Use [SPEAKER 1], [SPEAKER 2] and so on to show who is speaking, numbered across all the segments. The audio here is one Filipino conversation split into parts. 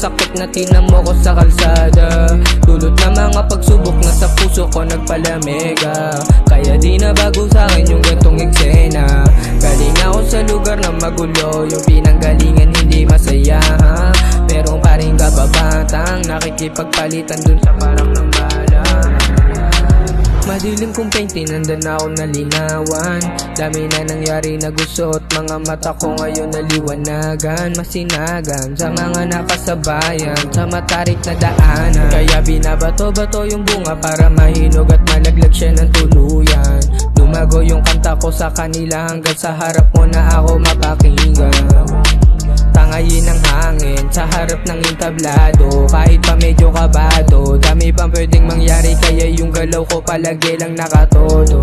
[SPEAKER 1] sakit na tinamo ko sa kalsada. Dulot na mga pagsubok na sa puso ko nagpalamega. Kaya di na bago sa'kin yung gantong eksena. Galing ako sa lugar na magulo, yung pinanggalingan hindi masaya. Meron pa rin kababatang nakikipagpalitan dun sa parang ng bala. Madilim kong painting, nandan ako nalinawan. Dami na nangyari na gusto at mga mata ko ngayon naliwanagan. Masinagan sa mga nakasabayan, sa matarik na daanan. Kaya binabato-bato yung bunga para mahinog at malaglag siya ng tuluyan. Lumago yung kanta ko sa kanila hanggang sa harap mo na ako mapakinggan. Tangayin ang hangin sa harap ng entablado. Kahit pa medyo kabado, dami pang pwedeng mangyari. Kaya yung galaw ko palagi lang nakatodo.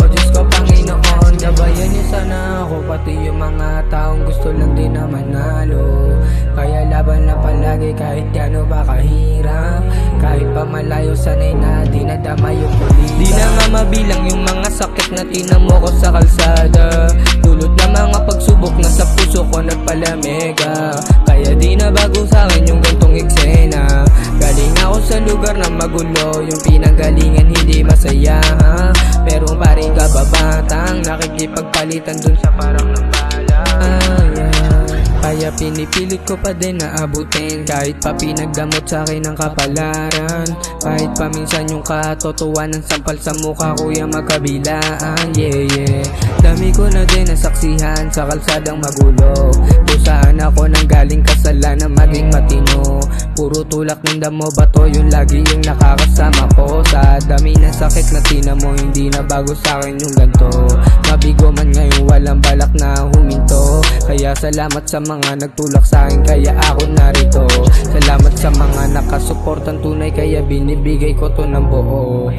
[SPEAKER 1] O Diyos ko Panginoon, gabayan niyo sana ako. Pati yung mga taong gusto lang din na manalo. Kaya laban lang palagi kahit gano ba kahirap. Kahit pa malayo sanay na di nadama yung kulita. Di na nga mabilang yung mga sakit na tinamo ko sa kalsada. Dulot na mga pagsubok na sa puso ko nagpalamega. Kaya di na bago sa'kin yung gantong eksena. Galing ako sa lugar na magulo, yung pinanggalingan hindi masaya. Meron pa rin kababatang nakikipagpalitan dun sa parang ng bala. Kaya pinipilit ko pa din na abutin. Kahit pa pinagdamot sa'kin ang kapalaran. Kahit pa minsan yung katotohanan sampal sa mukha kuya magkabilaan. Yeah yeah. Dami ko na din nasaksihan sa kalsadang magulo. Kung saan ako nang galing kasalanan maging matino. Puro tulak ng damo bato yung lagi yung nakakasama ko. Sa dami ng sakit na tinamo hindi na bago sa'kin yung ganto. Mabigo man ngayon walang balak na huminto. Kaya salamat sa mga nagtulak sa'kin kaya ako narito. Salamat sa mga nakasuportang tunay kaya binibigay ko to ng buo.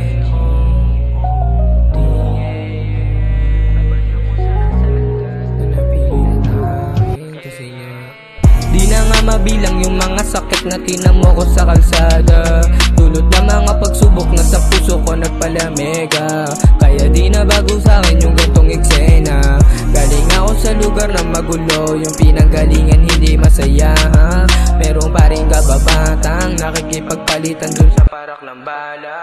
[SPEAKER 1] Di na nga mabilang yung mga sakit na tinamo ko sa kalsada. Dulot na mga pagsubok na sa puso ko nagpalamega. Kaya di na bago sa'kin yung gantong eksena. Galing ako sa lugar na magulo, yung pinanggalingan hindi masaya. Meron pa rin kababatang nakikipagpalitan dun sa parak ng bala.